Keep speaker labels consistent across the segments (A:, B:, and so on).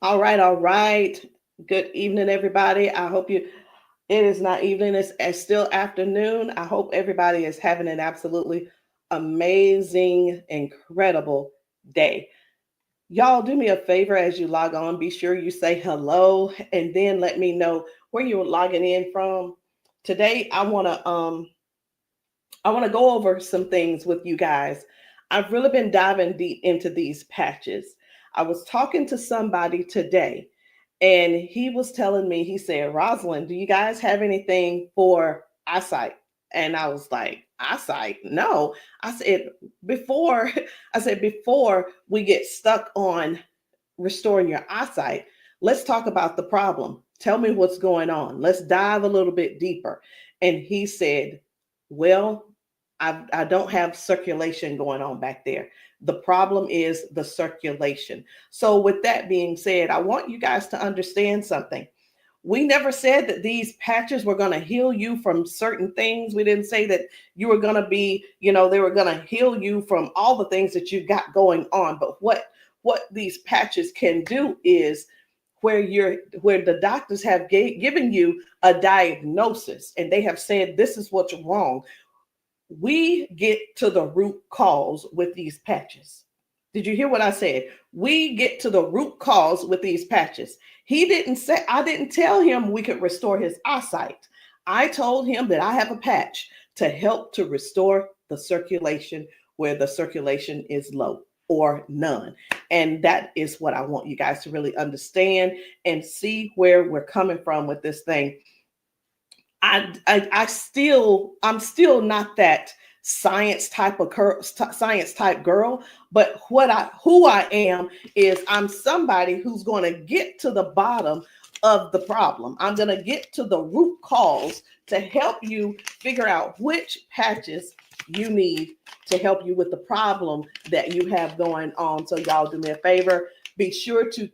A: All right, all right. Good evening, everybody. I hope it is not evening, it's still afternoon. I hope everybody is having an absolutely amazing, incredible day. Y'all, do me a favor as you log on. Be sure you say hello and then let me know where you're logging in from. Today, I want to go over some things with you guys. I've really been diving deep into these patches. I was talking to somebody today, and he was telling me, he said, Rosalind, do you guys have anything for eyesight? And I was like, eyesight? No. I said, before, before we get stuck on restoring your eyesight, let's talk about the problem. Tell me what's going on. Let's dive a little bit deeper. And he said, well, I don't have circulation going on back there. The problem is the circulation. So, with that being said, I want you guys to understand something. We never said that these patches were going to heal you from certain things. We didn't say that you were going to be, they were going to heal you from all the things that you got going on. But what these patches can do is where the doctors have given you a diagnosis and they have said this is what's wrong. We get to the root cause with these patches. Did you hear what I said? We get to the root cause with these patches. He didn't say, I didn't tell him we could restore his eyesight. I told him that I have a patch to help to restore the circulation where the circulation is low or none. And that is what I want you guys to really understand and see where we're coming from with this thing. I'm still not that science type girl, but who I am is I'm somebody who's going to get to the bottom of the problem. I'm going to get to the root cause to help you figure out which patches you need to help you with the problem that you have going on. So y'all do me a favor. Be sure to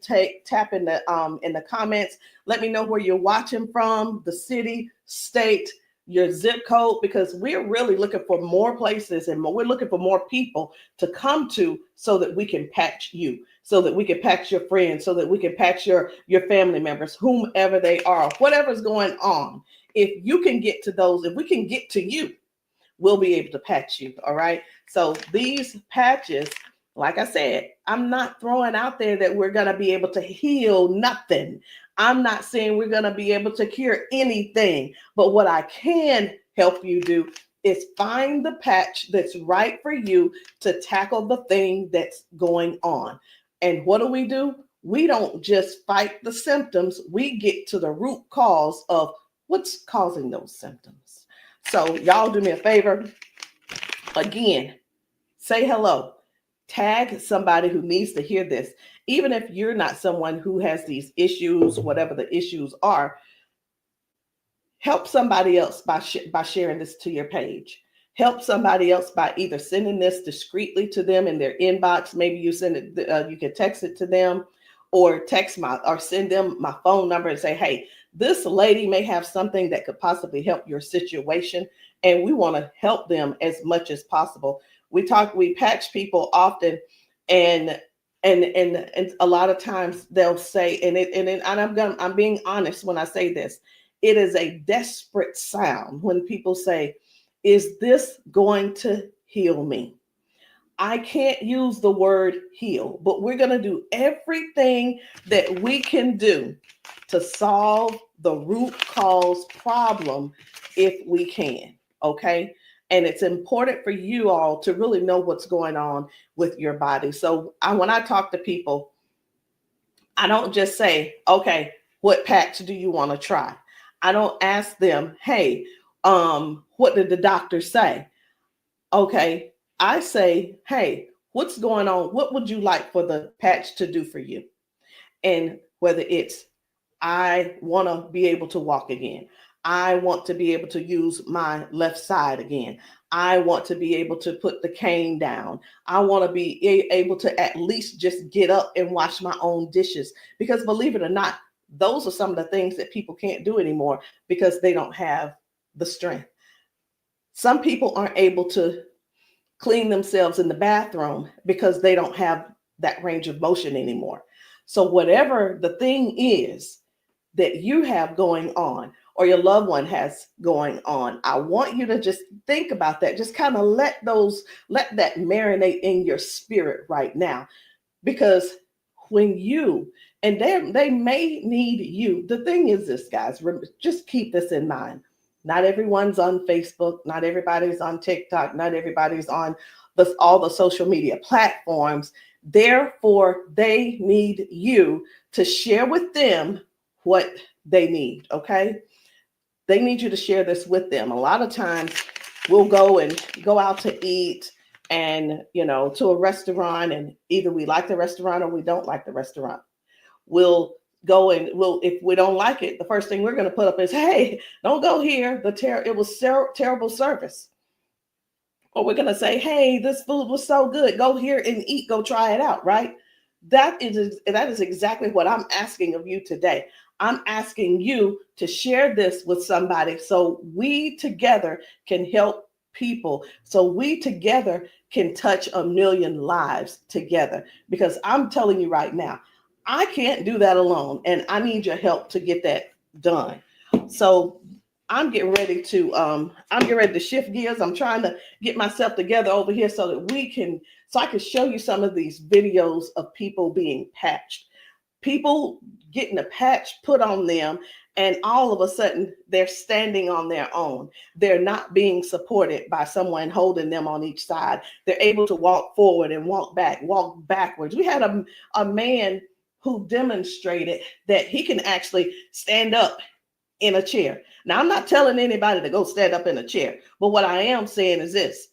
A: tap in the comments. Let me know where you're watching from, the city, state, your zip code, because we're really looking for more places and we're looking for more people to come to so that we can patch you, so that we can patch your friends, so that we can patch your family members, whomever they are, whatever's going on. If you can get to those, if we can get to you, we'll be able to patch you. All right. So these patches, like I said, I'm not throwing out there that we're going to be able to heal nothing. I'm not saying we're going to be able to cure anything. But what I can help you do is find the patch that's right for you to tackle the thing that's going on. And what do? We don't just fight the symptoms, we get to the root cause of what's causing those symptoms. So, y'all do me a favor. Again, say hello. Tag somebody who needs to hear this. Even if you're not someone who has these issues, whatever the issues are, help somebody else by sharing this to your page. Help somebody else by either sending this discreetly to them in their inbox. Maybe you send it, you can text it to them, or send them my phone number and say, hey, this lady may have something that could possibly help your situation, and we want to help them as much as possible. We patch people often, and a lot of times they'll say, I'm being honest when I say this, it is a desperate sound when people say, is this going to heal me? I can't use the word heal, but we're going to do everything that we can do to solve the root cause problem if we can. Okay. And it's important for you all to really know what's going on with your body. So when I talk to people, I don't just say, okay, what patch do you want to try? I don't ask them, hey, what did the doctor say? Okay, I say, hey, what's going on? What would you like for the patch to do for you? And whether it's, I want to be able to walk again. I want to be able to use my left side again. I want to be able to put the cane down. I want to be able to at least just get up and wash my own dishes. Because believe it or not, those are some of the things that people can't do anymore because they don't have the strength. Some people aren't able to clean themselves in the bathroom because they don't have that range of motion anymore. So whatever the thing is that you have going on or your loved one has going on, I want you to just think about that. Just kind of let that marinate in your spirit right now. Because when you, and they may need you. The thing is this, guys, just keep this in mind. Not everyone's on Facebook, not everybody's on TikTok, not everybody's on all the social media platforms. Therefore, they need you to share with them what they need, okay? They need you to share this with them. A lot of times we'll go out to eat and, to a restaurant, and either we like the restaurant or we don't like the restaurant. We'll go and if we don't like it, the first thing we're going to put up is, hey, don't go here. It was terrible service. Or we're going to say, hey, this food was so good. Go here and eat. Go try it out, right? That is exactly what I'm asking of you today. I'm asking you to share this with somebody so we together can help people, so we together can touch 1 million lives together. Because I'm telling you right now, I can't do that alone, and I need your help to get that done. So I'm getting ready to shift gears. I'm trying to get myself together over here so that I can show you some of these videos of people being patched, people getting a patch put on them, and all of a sudden they're standing on their own. They're not being supported by someone holding them on each side. They're able to walk forward and walk backwards. We had a man who demonstrated that he can actually stand up in a chair. Now, I'm not telling anybody to go stand up in a chair, but what I am saying is this: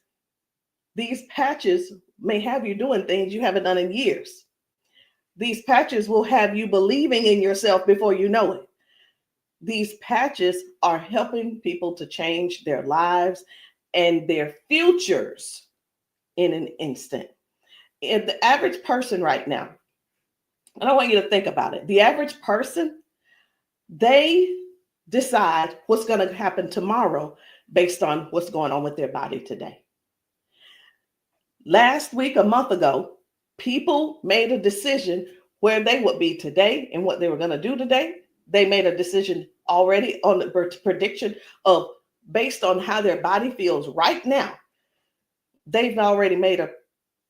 A: these patches may have you doing things you haven't done in years. These patches will have you believing in yourself before you know it. These patches are helping people to change their lives and their futures in an instant. And the average person right now, and I want you to think about it. The average person, they decide what's going to happen tomorrow based on what's going on with their body today. Last week, a month ago, people made a decision where they would be today and what they were going to do today. They made a decision already on the prediction of based on how their body feels right now. They've already made a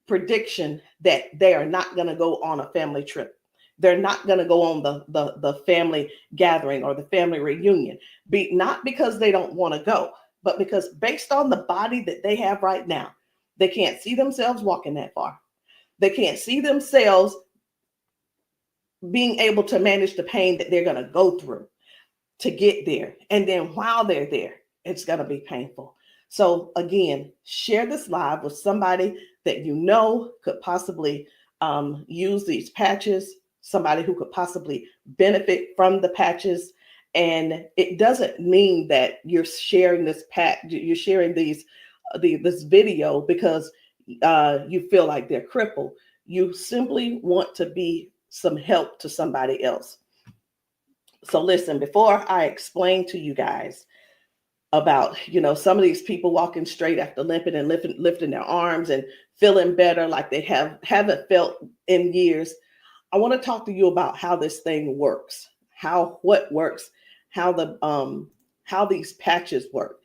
A: prediction that they are not going to go on a family trip. They're not going to go on the family gathering or the family reunion. Not because they don't want to go, but because based on the body that they have right now, they can't see themselves walking that far. They can't see themselves being able to manage the pain that they're going to go through to get there. And then while they're there, it's going to be painful. So again, share this live with somebody that you know could possibly use these patches, somebody who could possibly benefit from the patches. And it doesn't mean that you're sharing this you're sharing this video because you feel like they're crippled. You simply want to be some help to somebody else. So listen, before I explain to you guys about, some of these people walking straight after limping and lifting their arms and feeling better like they haven't felt in years, I want to talk to you about how this thing works, what works, how these patches work.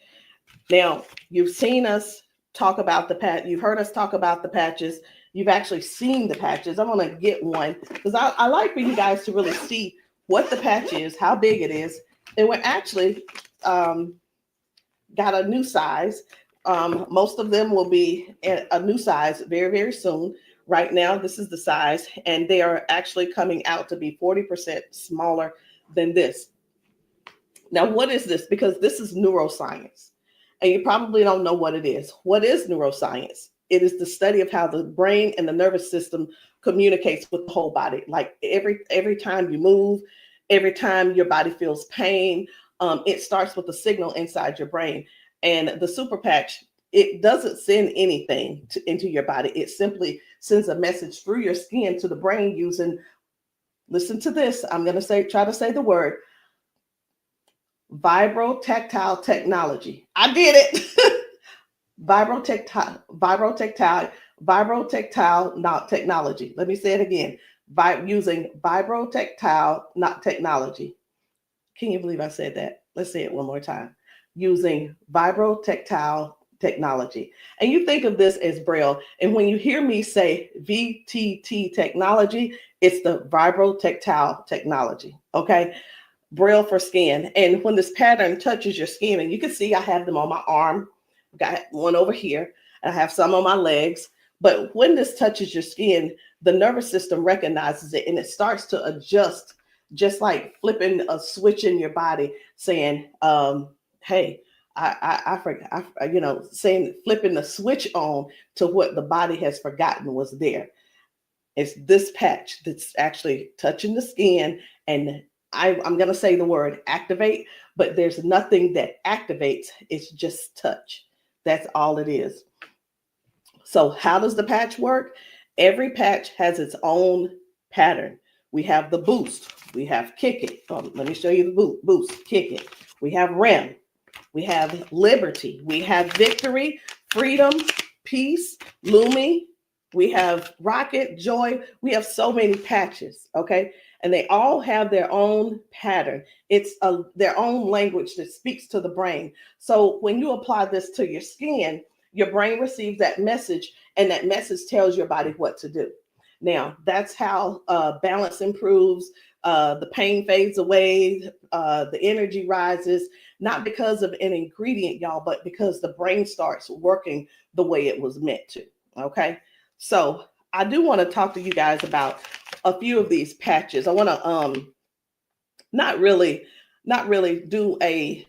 A: Now, you've seen us talk about you've heard us talk about the patches. You've actually seen the patches. I'm going to get one because I like for you guys to really see what the patch is, how big it is. And we're actually got a new size. Most of them will be a new size very, very soon. Right now, this is the size, and they are actually coming out to be 40% smaller than this. Now, what is this? Because this is neuroscience, and you probably don't know what it is. What is neuroscience? It is the study of how the brain and the nervous system communicates with the whole body. Like every time you move, every time your body feels pain, it starts with a signal inside your brain. And the super patch, it doesn't send anything into your body. It simply sends a message through your skin to the brain using, listen to this, I'm going to try to say the word, vibrotactile technology. I did it. Vibrotactile technology. Let me say it again. using vibrotactile, not technology. Can you believe I said that? Let's say it one more time. Using vibrotactile technology. And you think of this as Braille. And when you hear me say VTT technology, it's the vibrotactile technology. Okay. Braille for skin. And when this pattern touches your skin, and you can see I have them on my arm, got one over here, and I have some on my legs. But when this touches your skin, the nervous system recognizes it and it starts to adjust, just like flipping a switch in your body, saying, hey, I forgot, saying, flipping the switch on to what the body has forgotten was there. It's this patch that's actually touching the skin, and I'm going to say the word activate, but there's nothing that activates. It's just touch. That's all it is. So how does the patch work? Every patch has its own pattern. We have the boost. We have kick it. Let me show you the boost, kick it. We have REM. We have liberty. We have victory, freedom, peace, Lumi. We have rocket, joy. We have so many patches, okay? And they all have their own pattern. It's their own language that speaks to the brain. So when you apply this to your skin, your brain receives that message, and that message tells your body what to do. Now, that's how balance improves, the pain fades away, the energy rises, not because of an ingredient, y'all, but because the brain starts working the way it was meant to, okay? So I do want to talk to you guys about a few of these patches. I want to not really do a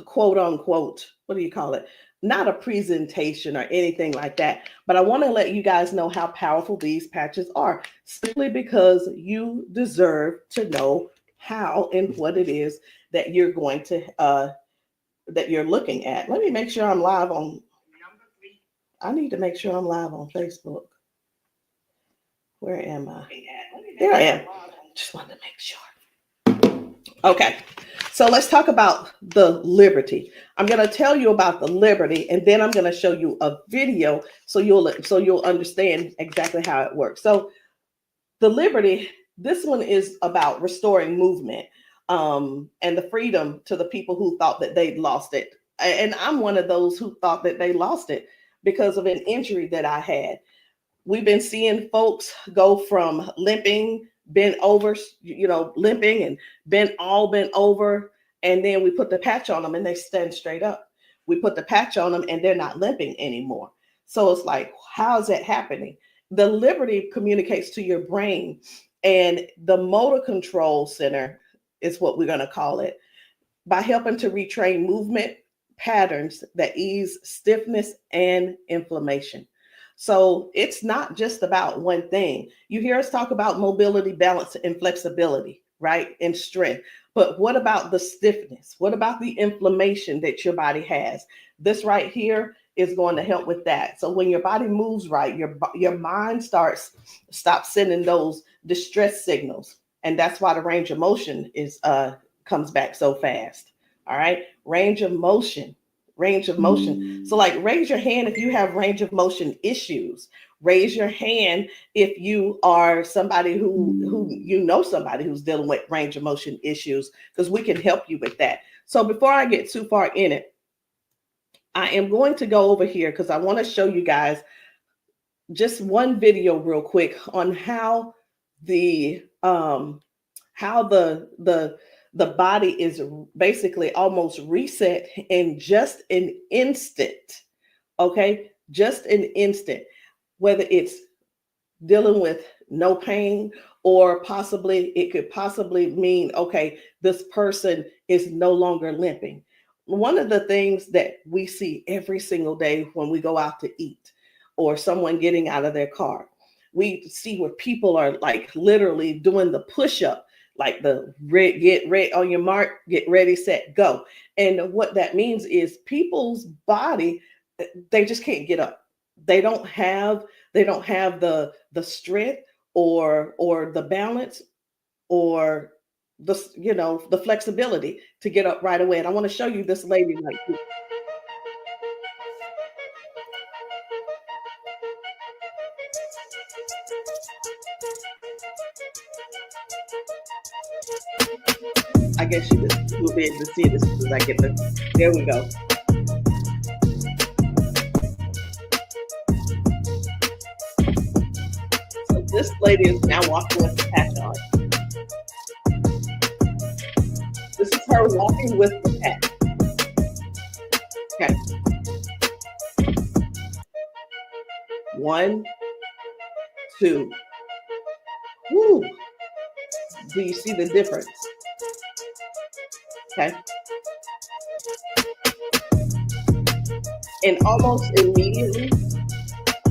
A: quote unquote, what do you call it? Not a presentation or anything like that, but I want to let you guys know how powerful these patches are, simply because you deserve to know how and what it is that you're going to that you're looking at. Let me make sure I'm live on. I need to make sure I'm live on Facebook. Where am I? There I am. Just wanted to make sure. Okay. So let's talk about the liberty. I'm going to tell you about the liberty, and then I'm going to show you a video so you'll understand exactly how it works. So the liberty, this one is about restoring movement and the freedom to the people who thought that they'd lost it. And I'm one of those who thought that they lost it because of an injury that I had. We've been seeing folks go from limping, bent over, limping and bent over. And then we put the patch on them and they stand straight up. We put the patch on them and they're not limping anymore. So it's like, how is that happening? The liberty communicates to your brain, and the motor control center is what we're going to call it, by helping to retrain movement patterns that ease stiffness and inflammation. So it's not just about one thing. You hear us talk about mobility, balance, and flexibility, right? And strength. But what about the stiffness? What about the inflammation that your body has? This right here is going to help with that. So when your body moves right, your mind stops sending those distress signals. And that's why the range of motion comes back so fast. All right. Range of motion. So like, raise your hand if you have range of motion issues. Raise your hand if you are somebody who somebody who's dealing with range of motion issues, because we can help you with that. So before I get too far in it, I am going to go over here because I want to show you guys just one video real quick on how the body is basically almost reset in just an instant. Okay, just an instant. Whether it's dealing with no pain, or it could possibly mean, okay, this person is no longer limping. One of the things that we see every single day when we go out to eat, or someone getting out of their car, we see where people are like literally doing the push-up, like the get ready on your mark, get ready, set, go. And what that means is people's body, they just can't get up. They don't have the strength or the balance or the flexibility to get up right away. And I want to show you this lady right here. I guess you will be able to see it as soon as I get the. There we go. So this lady is now walking with the patch on. This is her walking with the patch. Okay. 1, 2. Woo. Do you see the difference? Okay. And almost immediately,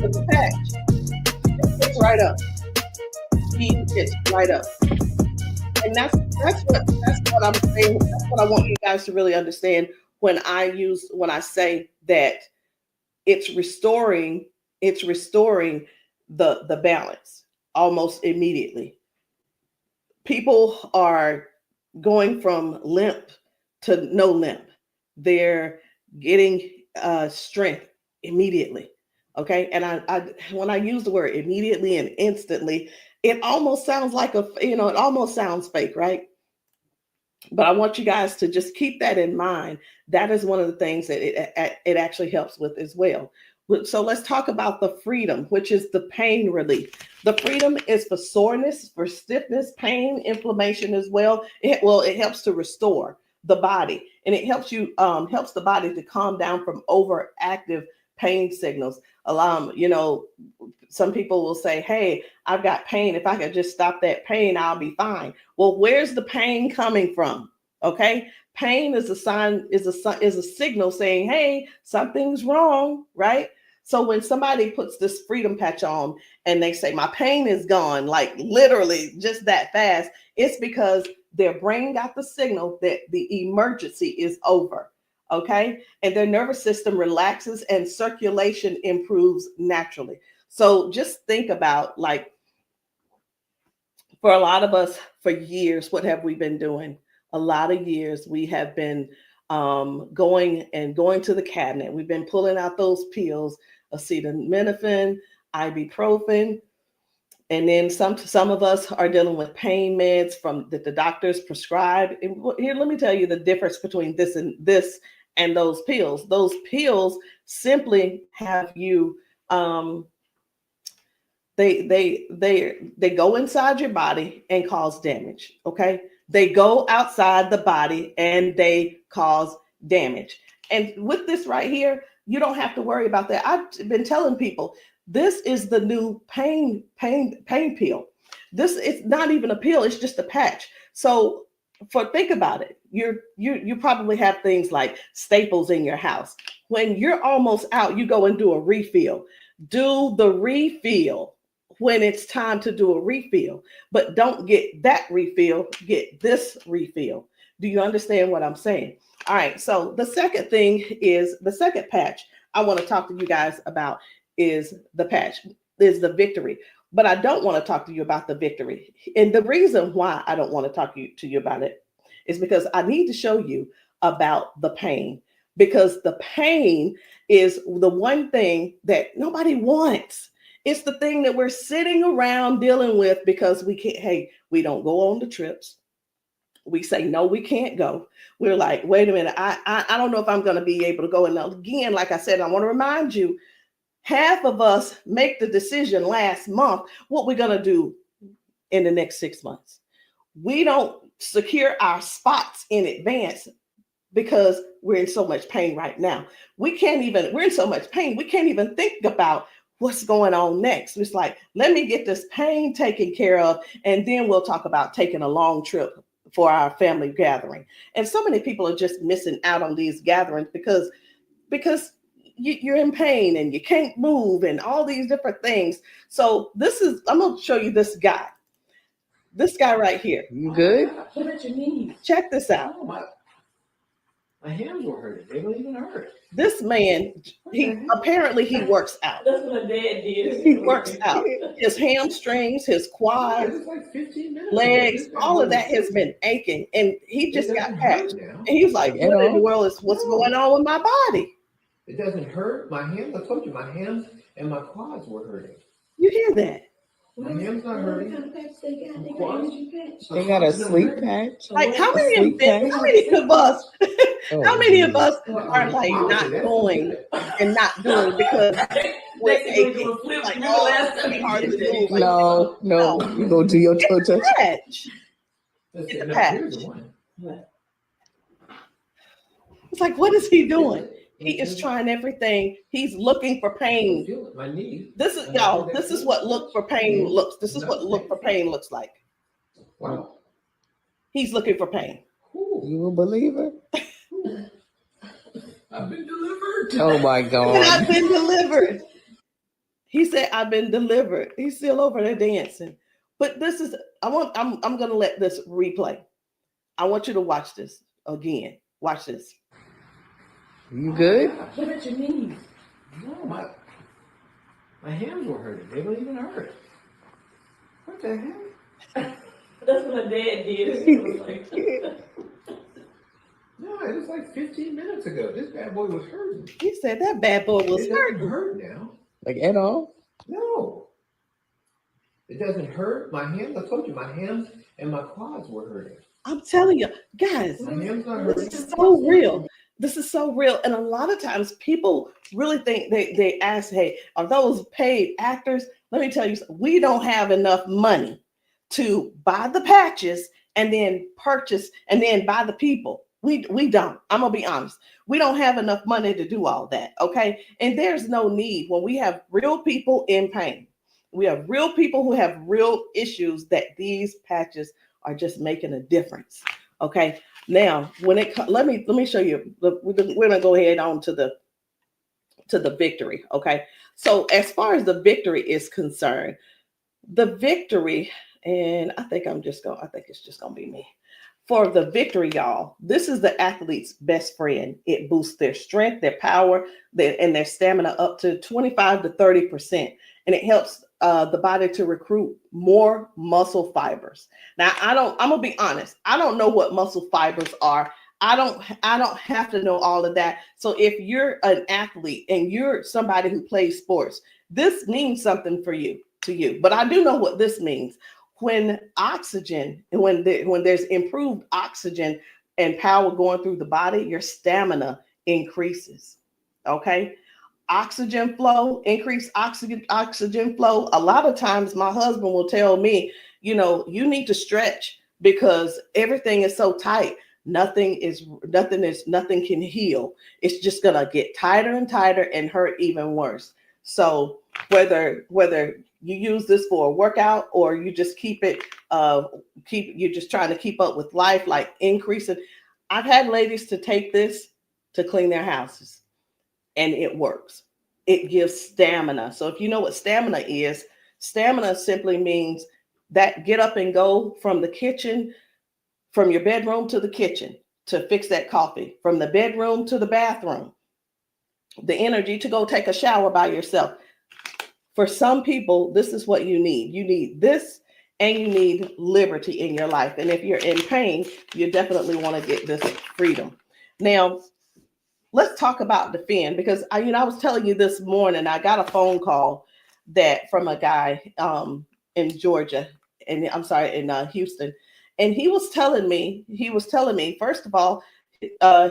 A: with the patch, it gets right up. He gets right up. And that's what I'm saying. That's what I want you guys to really understand when I say that it's restoring the balance almost immediately. People are going from limp to no limp. They're getting strength immediately. Okay. And I when I use the word immediately and instantly, it almost sounds like it almost sounds fake, right? But I want you guys to just keep that in mind. That is one of the things that it actually helps with as well. So let's talk about the freedom, which is the pain relief. The freedom is for soreness, for stiffness, pain, inflammation as well. It helps to restore the body, and it helps the body to calm down from overactive pain signals. Some people will say, "Hey, I've got pain. If I could just stop that pain, I'll be fine." Well, where's the pain coming from? Okay. Pain is a sign, is a signal saying, hey, something's wrong, right? So when somebody puts this freedom patch on and they say, my pain is gone, like literally just that fast, it's because their brain got the signal that the emergency is over, okay? And their nervous system relaxes and circulation improves naturally. So just think about, like, for a lot of us, for years, what have we been doing? A lot of years we have been going to the cabinet. We've been pulling out those pills, acetaminophen, ibuprofen, and then some of us are dealing with pain meds that the doctors prescribe. And here, let me tell you the difference between this and those pills. Those pills simply have you they go inside your body and cause damage. Okay. They go outside the body and they cause damage. And with this right here, you don't have to worry about that. I've been telling people, this is the new pain pill. This is not even a pill, it's just a patch. So think about it. You probably have things like staples in your house. When you're almost out, you go and do a refill. Do the refill when it's time to do a refill, but don't get that refill, get this refill. Do you understand what I'm saying? All right. So the second patch I want to talk to you guys about is the victory. But I don't want to talk to you about the victory. And the reason why I don't want to talk to you about it is because I need to show you about the pain, because the pain is the one thing that nobody wants. It's the thing that we're sitting around dealing with because we don't go on the trips. We say, no, we can't go. We're like, wait a minute, I don't know if I'm going to be able to go. And again, like I said, I want to remind you, half of us make the decision last month what we're going to do in the next 6 months. We don't secure our spots in advance because we're in so much pain right now. We're in so much pain, we can't even think about what's going on next. It's like, let me get this pain taken care of, and then we'll talk about taking a long trip for our family gathering. And so many people are just missing out on these gatherings because you're in pain and you can't move and all these different things. So I'm going to show you this guy right here.
B: You good?
C: What about your knees?
A: Check this out.
C: Oh, my hands were hurting. They don't even hurt.
A: This man, he works out.
C: That's what my dad did.
A: He works out. His hamstrings, his quads,
C: like 15 minutes
A: legs, all of that has been aching. And he just got patched. And he was like, what in the world is what's going on with my body?
C: It doesn't hurt. My hands, I told you, my hands and my quads were hurting.
A: You hear that?
C: My hand's not hurting.
B: They got a sleep patch.
A: Like how
B: A
A: many
B: sleep patch?
A: how many of us
B: Oh,
A: how many of us
C: Well,
A: are like not going and not doing because we're aching? Like, oh, it's gonna be hard to move. Like,
B: no,
A: no.
B: you go do your toe touch.
A: patch.
C: Let's
A: It's
C: see,
A: a
C: no,
A: patch.
C: here's the one.
A: It's like, what is he doing? He is trying everything. He's looking for pain.
C: Feel it, my knee.
A: This is y'all. This is what look for pain looks. This is what look for pain looks like.
C: Wow.
A: He's looking for pain.
B: You a believer?
C: I've been delivered.
B: Oh my
A: And
B: God.
A: I've been delivered. He said, "I've been delivered." He's still over there dancing. But this is. I'm gonna let this replay. I want you to watch this again. Watch this.
B: You good?
C: What at your knees? No, my hands were hurting. They don't even hurt. What the heck?
D: That's what my dad did. He was like,
C: No, it was like 15 minutes ago. This bad boy was hurting.
A: He said that bad boy was
C: It doesn't
A: hurting.
C: hurt now.
B: Like at all?
C: No. It doesn't hurt. My hands, I told you, my hands and my quads were hurting.
A: I'm telling you, guys,
C: My hands not hurting.
A: this is so real. This is so real. And a lot of times people really think they ask, hey, are those paid actors? Let me tell you, we don't have enough money to buy the patches and then purchase and then buy the people. We don't. I'm gonna be honest. We don't have enough money to do all that. Okay. And there's no need when we have real people in pain. We have real people who have real issues that these patches are just making a difference. Okay. Now, when it let me show you. We're gonna go ahead on to the victory. Okay. So as far as the victory is concerned, the victory, and I think it's just gonna be me. For the victory, y'all, this is the athlete's best friend. It boosts their strength, their power, and their stamina up to 25 to 30%. And it helps the body to recruit more muscle fibers. Now, I'm gonna be honest. I don't know what muscle fibers are. I don't have to know all of that. So if you're an athlete and you're somebody who plays sports, this means something to you. But I do know what this means. When oxygen, when there's improved oxygen and power going through the body, your stamina increases. Okay. Oxygen flow, increased oxygen flow. A lot of times my husband will tell me, you need to stretch because everything is so tight. Nothing can heal. It's just gonna get tighter and tighter and hurt even worse. So whether you use this for a workout or you just you're just trying to keep up with life, like increasing. I've had ladies to take this to clean their houses and it works. It gives stamina. So if you know what stamina simply means that get up and go from the kitchen, from your bedroom to the kitchen to fix that coffee, from the bedroom to the bathroom, the energy to go take a shower by yourself. For some people, this is what you need. You need this and you need liberty in your life. And if you're in pain, you definitely want to get this freedom. Now, let's talk about defend because I was telling you this morning, I got a phone call from a guy in Georgia, and I'm sorry, in Houston. And he was telling me, first of all,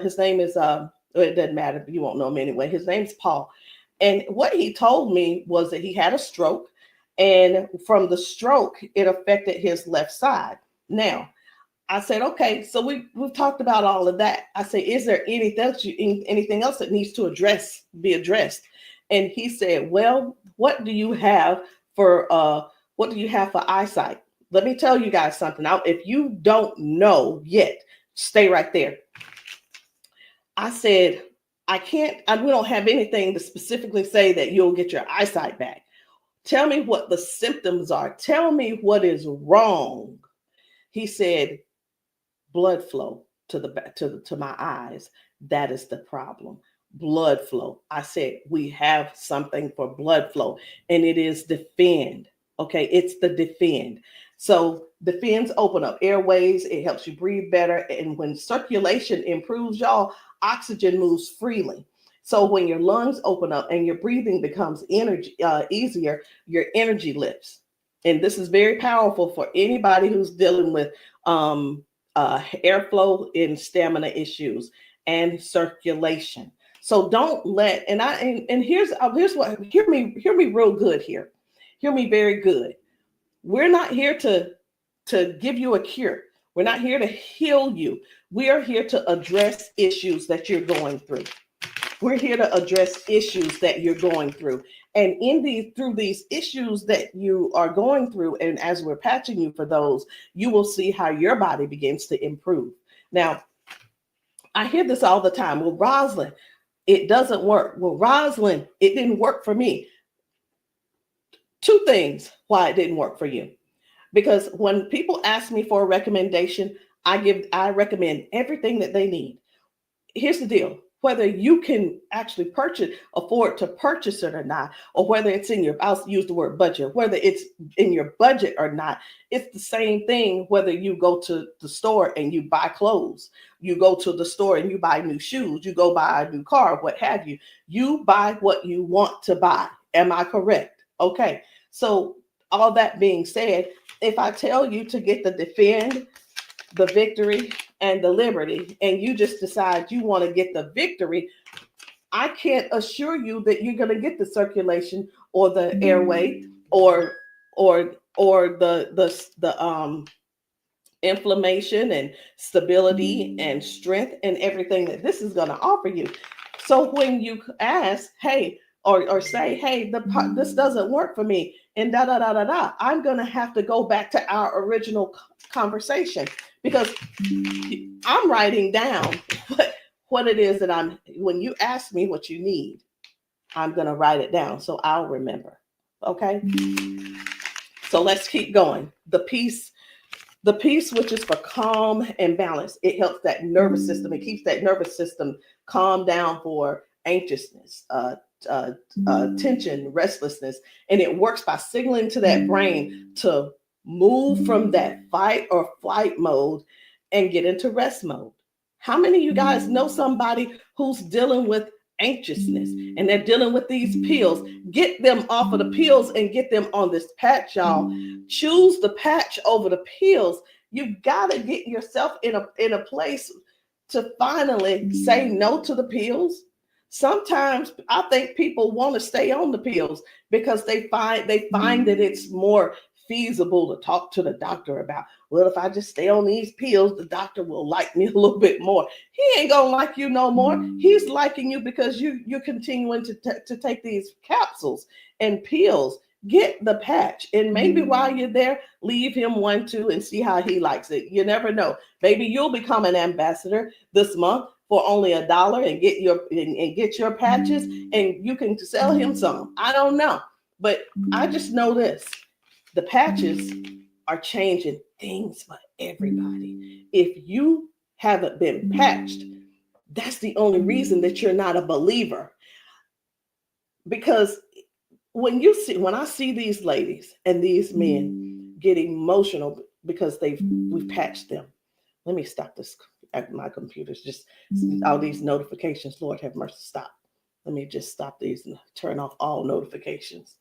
A: his name is, it doesn't matter, you won't know him anyway. His name's Paul. And what he told me was that he had a stroke, and from the stroke, it affected his left side. Now, I said, okay, so we've talked about all of that. I said, is there anything else that needs to be addressed? And he said, well, what do you have for eyesight? Let me tell you guys something. Now, if you don't know yet, stay right there. I said, we don't have anything to specifically say that you'll get your eyesight back. Tell me what the symptoms are. Tell me what is wrong. He said, blood flow to my eyes. That is the problem. Blood flow. I said, we have something for blood flow, and it is defend. Okay, it's the defend. So defends open up airways. It helps you breathe better. And when circulation improves, y'all, oxygen moves freely. So when your lungs open up and your breathing becomes easier, your energy lifts. and this is very powerful for anybody who's dealing with airflow and stamina issues and circulation. So don't let, and here's what, hear me real good here. Hear me very good. We're not here to give you a cure. We're not here to heal you. We are here to address issues that you're going through. We're here to address issues that you're going through. And through these issues that you are going through, and as we're patching you for those, you will see how your body begins to improve. Now, I hear this all the time. Well, Rosalind, it doesn't work. Well, Rosalind, it didn't work for me. Two things why it didn't work for you. Because when people ask me for a recommendation, I recommend everything that they need. Here's the deal. Whether you can actually afford to purchase it or not, or whether it's I'll use the word budget, whether it's in your budget or not, it's the same thing whether you go to the store and you buy clothes, you go to the store and you buy new shoes, you go buy a new car, what have you. You buy what you want to buy. Am I correct? Okay. So all that being said, if I tell you to get the Defend, the Victory, and the Liberty, and you just decide you want to get the Victory, I can't assure you that you're going to get the circulation or the airway or the inflammation and stability and strength and everything that this is going to offer you. So when you ask, hey, or say, hey, this doesn't work for me, and I'm going to have to go back to our original conversation, because I'm writing down what it is that when you ask me what you need, I'm going to write it down so I'll remember. Okay. So let's keep going. The peace, which is for calm and balance. It helps that nervous system. It keeps that nervous system calm down for anxiousness, tension, restlessness. And it works by signaling to that brain to move from that fight or flight mode and get into rest mode. How many of you guys know somebody who's dealing with anxiousness and they're dealing with these pills? Get them off of the pills and get them on this patch, y'all. Choose the patch over the pills. You got to get yourself in a place to finally say no to the pills. Sometimes I think people want to stay on the pills because they find that it's more feasible to talk to the doctor about, well, if I just stay on these pills, the doctor will like me a little bit more. He ain't gonna like you no more. He's liking you because you're continuing to take these capsules and pills. Get the patch, and maybe while you're there, leave him one too and see how he likes it. You never know. Maybe you'll become an ambassador this month for only $1 and get your patches, and you can sell him some. I don't know, but I just know this. The patches are changing things for everybody. If you haven't been patched, that's the only reason that you're not a believer. Because when I see these ladies and these men get emotional because we've patched them. Let me stop this. My computer's just all these notifications. Lord have mercy, stop. Let me just stop these and turn off all notifications.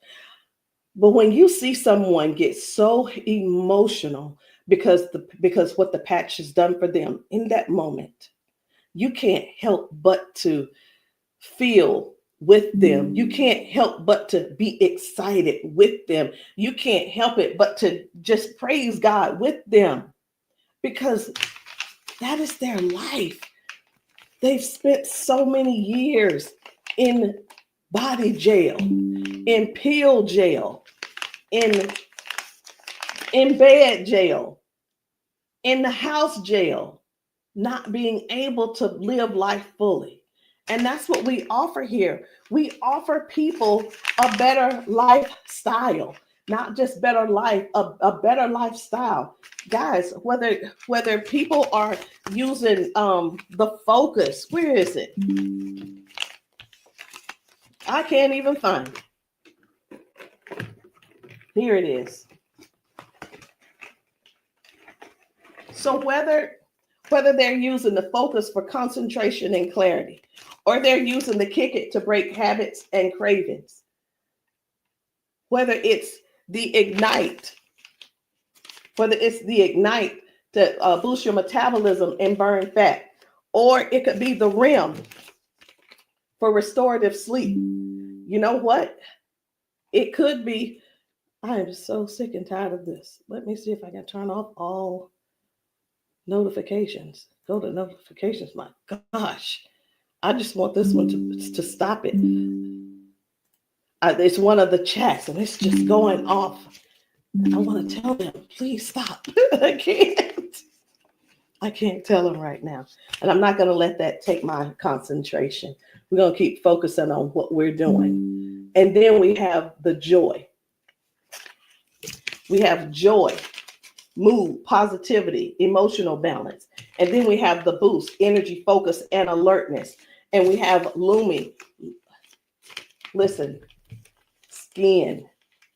A: But when you see someone get so emotional because what the patch has done for them in that moment, you can't help but to feel with them. You can't help but to be excited with them. You can't help it but to just praise God with them, because that is their life. They've spent so many years in body jail, in pill jail, in bed jail, in the house jail, not being able to live life fully. And that's what we offer here. We offer people a better lifestyle, not just better life, a better lifestyle. Guys, whether people are using the Focus, where is it? I can't even find it. Here it is. So whether they're using the Focus for concentration and clarity, or they're using the Kick It to break habits and cravings, whether it's the Ignite. It's the Ignite to boost your metabolism and burn fat. Or it could be the REM for restorative sleep. You know what? It could be, I am so sick and tired of this. Let me see if I can turn off all notifications. Go to notifications. My gosh. I just want this one to stop it. It's one of the chats and it's just going off. I want to tell them, please stop. I can't tell them right now. And I'm not going to let that take my concentration. We're going to keep focusing on what we're doing. And then we have the joy. We have joy, mood, positivity, emotional balance. And then we have the boost, energy, focus, and alertness. And we have Lumi. Listen, skin,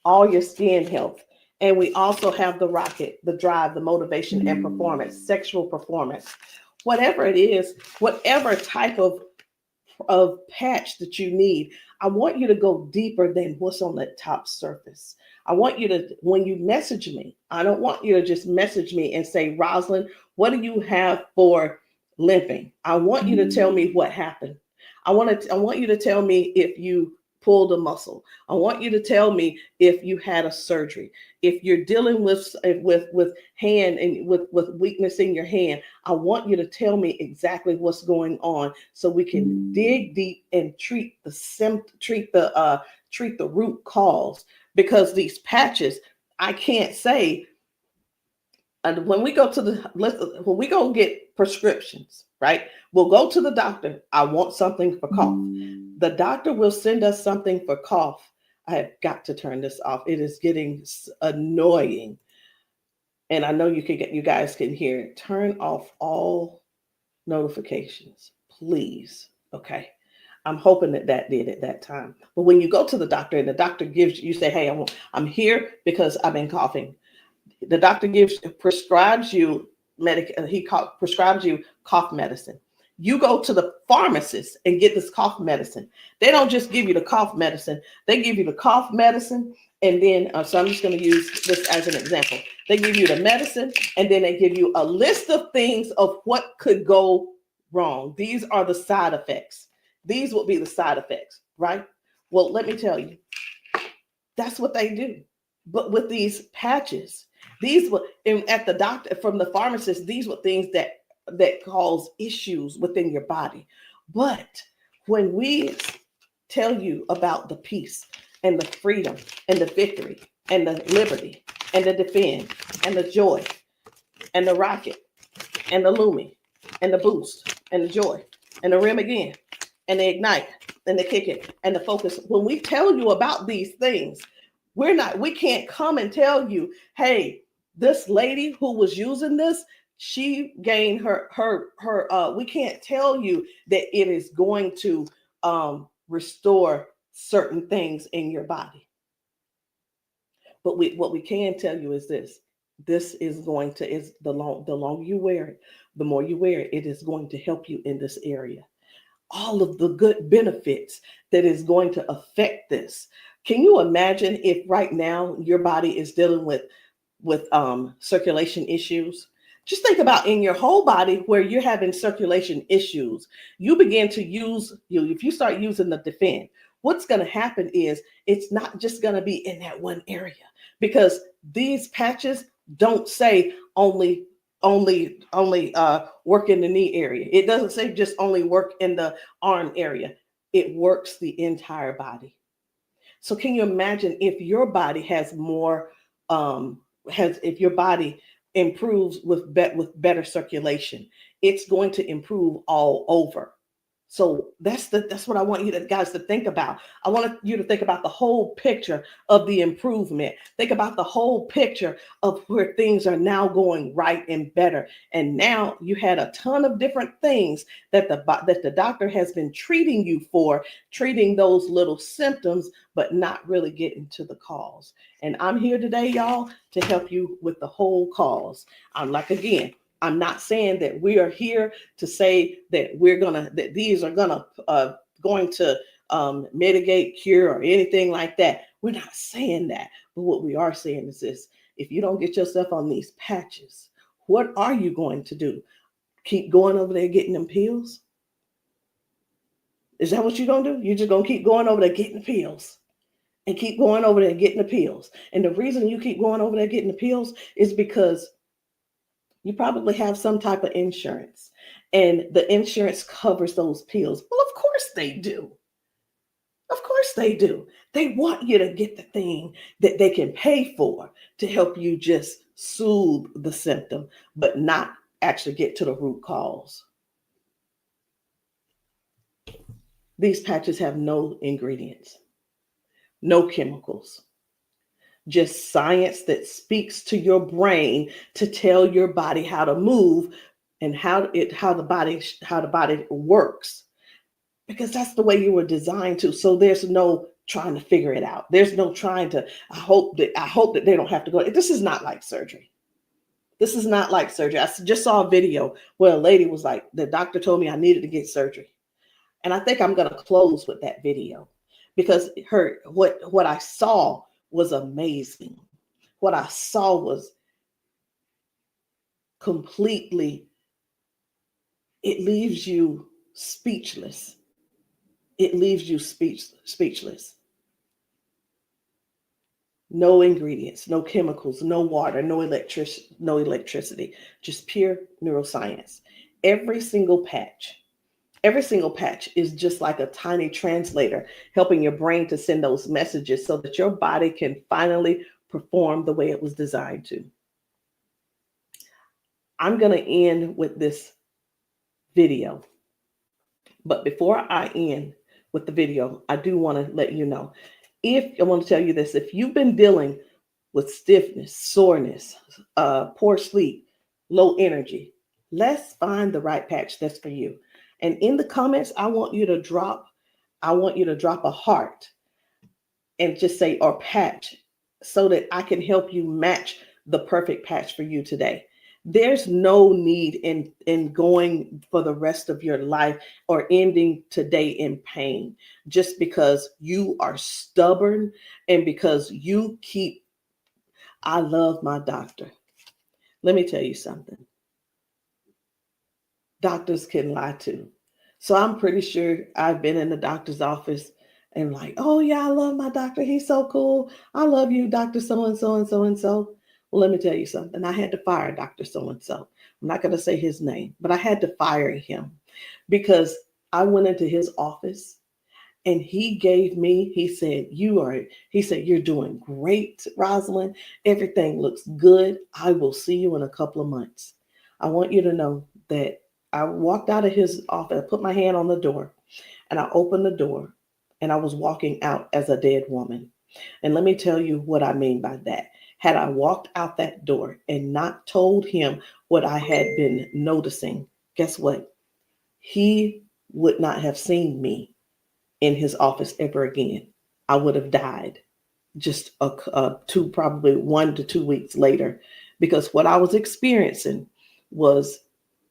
A: all your skin health. And we also have the rocket, the drive, the motivation and performance, sexual performance. Whatever it is, whatever type of patch that you need, I want you to go deeper than what's on the top surface. I want you to, when you message me, I don't want you to just message me and say, Rosalind, what do you have for limping? I want you to tell me what happened. I want you to tell me if you pulled a muscle. I want you to tell me if you had a surgery. If you're dealing with hand and with weakness in your hand, I want you to tell me exactly what's going on so we can dig deep and treat the root cause. Because these patches, I can't say. And when we go get prescriptions, right? We'll go to the doctor. I want something for cough. The doctor will send us something for cough. I have got to turn this off. It is getting annoying. And I know you guys can hear it. Turn off all notifications, please. Okay. I'm hoping that did at that time. But when you go to the doctor and the doctor gives you say, hey, I'm here because I've been coughing. The doctor prescribes you prescribes you cough medicine. You go to the pharmacist and get this cough medicine. They don't just give you the cough medicine. They give you the cough medicine. And then, so I'm just going to use this as an example. They give you the medicine and then they give you a list of things of what could go wrong. These are the side effects. These will be the side effects, right? Well, let me tell you, that's what they do. But with these patches, these were at the doctor from the pharmacist, these were things that cause issues within your body. But when we tell you about the peace and the freedom and the victory and the liberty and the defend and the joy and the rocket and the Lumi and the boost and the joy and the REM again and the ignite and the kick it and the focus, when we tell you about these things, we can't come and tell you, hey, this lady who was using this, she gained we can't tell you that it is going to restore certain things in your body. But what we can tell you is this is going to, the longer you wear it, the more you wear it, it is going to help you in this area. All of the good benefits that is going to affect this. Can you imagine if right now your body is dealing with circulation issues? Just think about in your whole body where you're having circulation issues. You begin to if you start using the defend, what's going to happen is it's not just going to be in that one area, because these patches don't say only work in the knee area. It doesn't say just only work in the arm area. It works the entire body. So can you imagine if your body has more, if your body improves with better circulation, it's going to improve all over. So that's what I want you guys to think about. I want you to think about the whole picture of the improvement. Think about the whole picture of where things are now going right and better. And now you had a ton of different things that the doctor has been treating you for, treating those little symptoms, but not really getting to the cause. And I'm here today, y'all, to help you with the whole cause. I'm not saying that we are here to say that that these are going to mitigate, cure, or anything like that. We're not saying that, But what we are saying is this: if you don't get yourself on these patches, what are you going to do? Keep going over there getting them pills? Is that what you're going to do? You're just going to keep going over there getting the pills and keep going over there getting the pills. And the reason you keep going over there getting the pills is because you probably have some type of insurance, and the insurance covers those pills. Well, of course they do. Of course they do. They want you to get the thing that they can pay for to help you just soothe the symptom, but not actually get to the root cause. These patches have no ingredients, no chemicals, just science that speaks to your brain to tell your body how to move and how the body works, because that's the way you were designed to. So there's no trying to figure it out. There's no trying to, I hope that they don't have to go. This is not like surgery. This is not like surgery. I just saw a video where a lady was like, the doctor told me I needed to get surgery. And I think I'm going to close with that video, because what I saw was amazing. What I saw was completely, it leaves you speechless. It leaves you speechless. No ingredients, no chemicals, no water, no electricity, just pure neuroscience. Every single patch is just like a tiny translator, helping your brain to send those messages so that your body can finally perform the way it was designed to. I'm going to end with this video. But before I end with the video, I do want to let you know, I want to tell you this: if you've been dealing with stiffness, soreness, poor sleep, low energy, let's find the right patch that's for you. And in the comments, I want you to drop a heart and just say, or patch, so that I can help you match the perfect patch for you today. There's no need in going for the rest of your life or ending today in pain just because you are stubborn and because you keep, I love my doctor. Let me tell you something. Doctors can lie too. So I'm pretty sure I've been in the doctor's office and like, oh yeah, I love my doctor. He's so cool. I love you, Dr. So-and-so and so-and-so. Well, let me tell you something. I had to fire Dr. So-and-so. I'm not going to say his name, but I had to fire him because I went into his office and he said, you're doing great, Rosalind. Everything looks good. I will see you in a couple of months. I want you to know that I walked out of his office, I put my hand on the door, and I opened the door, and I was walking out as a dead woman. And let me tell you what I mean by that. Had I walked out that door and not told him what I had been noticing, guess what? He would not have seen me in his office ever again. I would have died just probably 1 to 2 weeks later, because what I was experiencing was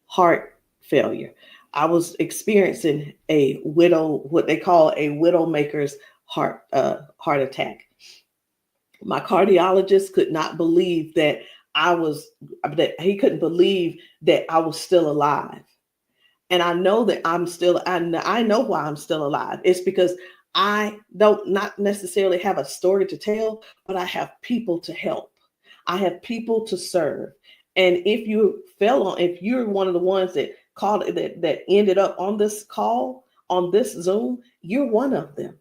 A: heart failure. I was experiencing what they call a widowmaker's heart attack. My cardiologist could not believe that he couldn't believe that I was still alive. And I know that I know why I'm still alive. It's because I don't not necessarily have a story to tell, but I have people to help. I have people to serve. And if you're one of the ones that that ended up on this call, on this Zoom, you're one of them.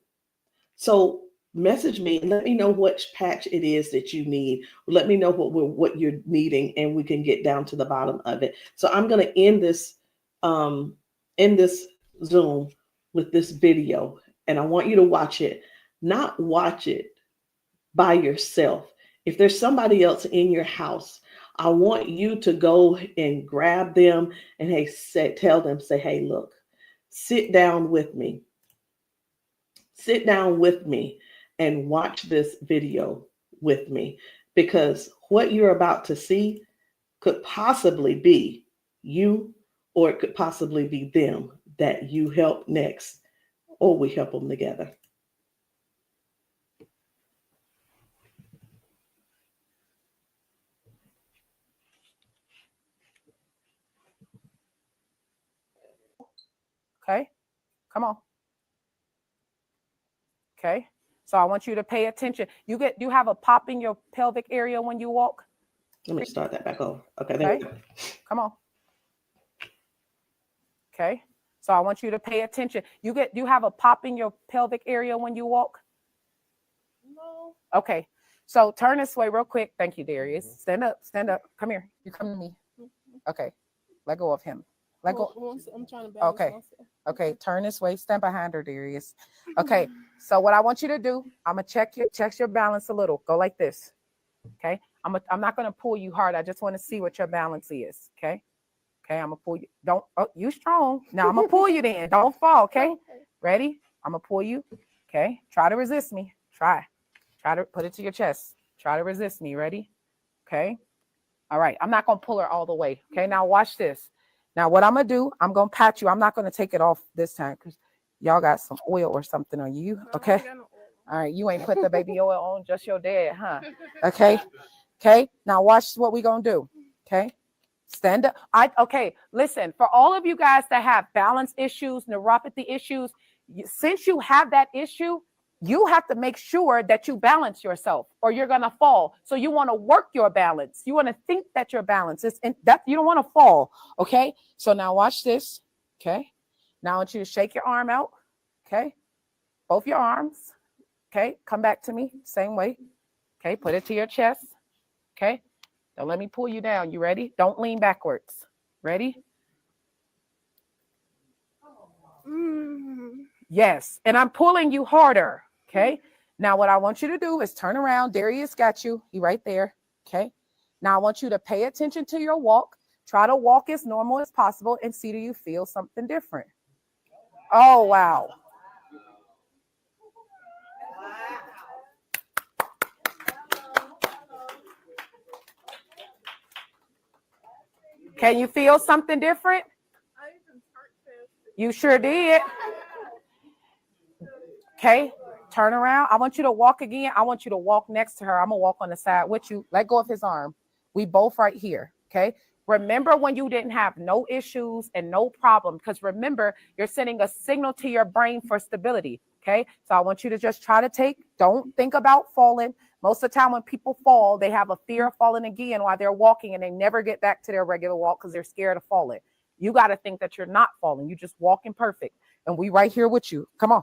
A: So message me and let me know which patch it is that you need. Let me know what you're needing, and we can get down to the bottom of it. So I'm going to end this Zoom with this video, and I want you to watch it. Not watch it by yourself. If there's somebody else in your house, I want you to go and grab them and tell them, hey, look, sit down with me. Sit down with me and watch this video with me, because what you're about to see could possibly be you, or it could possibly be them that you help next, or we help them together.
E: Okay, come on. Okay, so I want you to pay attention. You have a pop in your pelvic area when you walk?
A: Let me start that back over. Okay, there we go.
E: Come on. Okay, so I want you to pay attention. You have a pop in your pelvic area when you walk?
A: No.
E: Okay, so turn this way real quick. Thank you, Darius. Stand up, come here. You come to me. Okay, let go of him. Let go.
A: I'm trying to balance
E: Okay.
A: myself.
E: Okay, turn this way. Stand behind her, Darius. Okay, so what I want you to do, I'm gonna check your balance a little. Go like this. Okay, I'm not gonna pull you hard. I just want to see what your balance is. Okay, I'm gonna pull you. You strong. Now I'm gonna pull you. Then don't fall. Okay, ready? I'm gonna pull you. Okay, try to resist me. Try to put it to your chest. Try to resist me. Ready? Okay. All right. I'm not gonna pull her all the way. Okay. Now watch this. Now, what I'm going to do, I'm going to pat you. I'm not going to take it off this time because y'all got some oil or something on you. Okay. All right. You ain't put the baby oil on, just your dad, huh? Okay. Okay. Now, watch what we're going to do. Okay. Stand up. Okay. Listen, for all of you guys that have balance issues, neuropathy issues, since you have that issue, you have to make sure that you balance yourself or you're going to fall. So you want to work your balance. You want to think that your balance is in that you don't want to fall. Okay. So now watch this. Okay. Now I want you to shake your arm out. Okay. Both your arms. Okay. Come back to me. Same way. Okay. Put it to your chest. Okay. Now let me pull you down. You ready? Don't lean backwards. Ready? Yes. And I'm pulling you harder. Okay. Now what I want you to do is turn around. Darius got you. He right there. Okay. Now I want you to pay attention to your walk. Try to walk as normal as possible and see, do you feel something different? Oh, wow. Can you feel something different? You sure did. Okay. Turn around. I want you to walk again. I want you to walk next to her. I'm going to walk on the side with you. Let go of his arm. We both right here. Okay. Remember when you didn't have no issues and no problem, because remember, you're sending a signal to your brain for stability. Okay. So I want you to just try to don't think about falling. Most of the time when people fall, they have a fear of falling again while they're walking and they never get back to their regular walk because they're scared of falling. You got to think that you're not falling. You're just walking perfect. And we right here with you. Come on.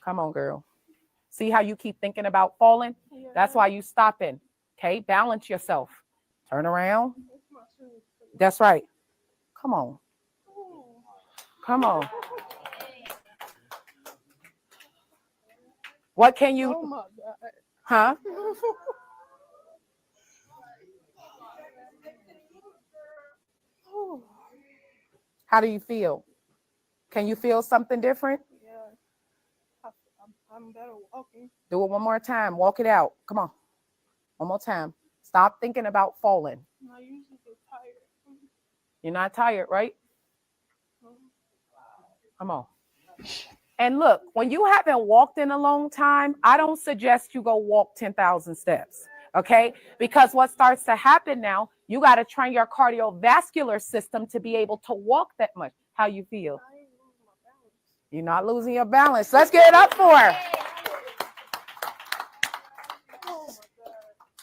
E: Come on, girl. See how you keep thinking about falling? Yeah. That's why you stopping. Okay, balance yourself. Turn around. That's right. Come on. Come on. What can you? Oh my God. Huh? How do you feel? Can you feel something different?
A: I'm better walking.
E: Do it one more time. Walk it out. Come on. One more time. Stop thinking about falling.
A: I usually get tired.
E: You're not tired, right? Come on. And look, when you haven't walked in a long time, I don't suggest you go walk 10,000 steps. Okay? Because what starts to happen now, you got to train your cardiovascular system to be able to walk that much. How you feel? You're not losing your balance. Let's get it up for her.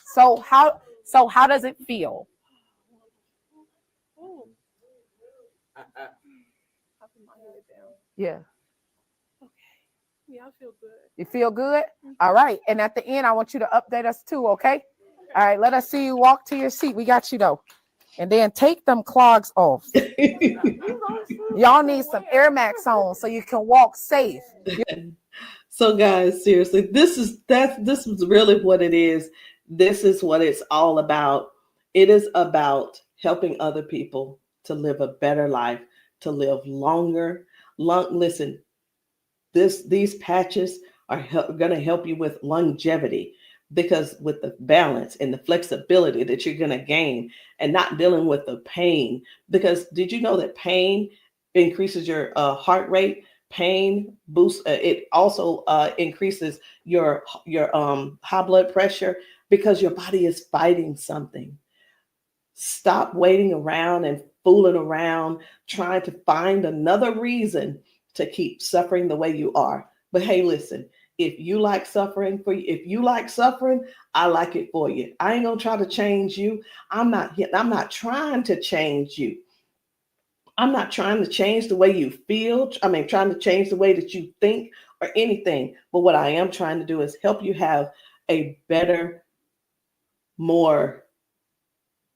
E: So how does it feel? Yeah.
A: Okay. Yeah, I feel good.
E: You feel good? All right. And at the end, I want you to update us too, okay? All right, let us see you walk to your seat. We got you though. And then take them clogs off. Y'all need some Air Max on so you can walk safe.
A: So guys, seriously, this is really what it is. This is what it's all about. It is about helping other people to live a better life, to live longer. Listen, these patches are going to help you with longevity, because with the balance and the flexibility that you're going to gain and not dealing with the pain. Because did you know that pain increases your heart rate? Pain boosts. It also increases your high blood pressure because your body is fighting something. Stop waiting around and fooling around, trying to find another reason to keep suffering the way you are. But hey, listen, if you like suffering if you like suffering, I like it for you. I ain't gonna try to change you. I'm not trying to change you. I'm not trying to change the way you feel. Trying to change the way that you think or anything. But what I am trying to do is help you have a better, more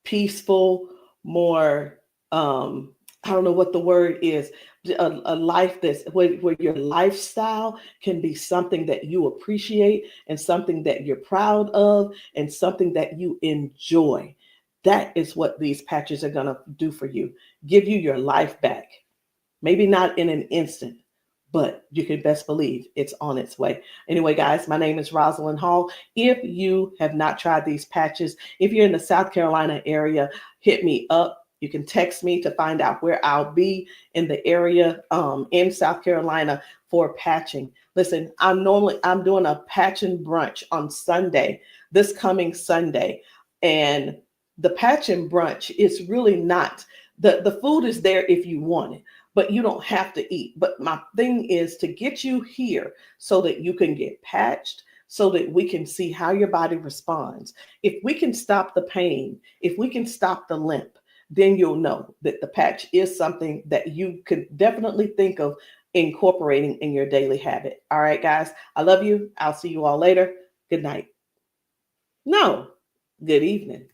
A: peaceful, more I don't know what the word is, a life that's where your lifestyle can be something that you appreciate and something that you're proud of and something that you enjoy. That is what these patches are going to do for you. Give you your life back. Maybe not in an instant, but you can best believe it's on its way. Anyway, guys, my name is Rosalind Hall. If you have not tried these patches, if you're in the South Carolina area, hit me up. You can text me to find out where I'll be in the area in South Carolina for patching. Listen, I'm doing a patching brunch on Sunday, this coming Sunday. And the patching brunch is really not, the food is there if you want it, but you don't have to eat. But my thing is to get you here so that you can get patched, so that we can see how your body responds. If we can stop the pain, if we can stop the limp, then you'll know that the patch is something that you could definitely think of incorporating in your daily habit. All right, guys, I love you. I'll see you all later. Good night. No, good evening.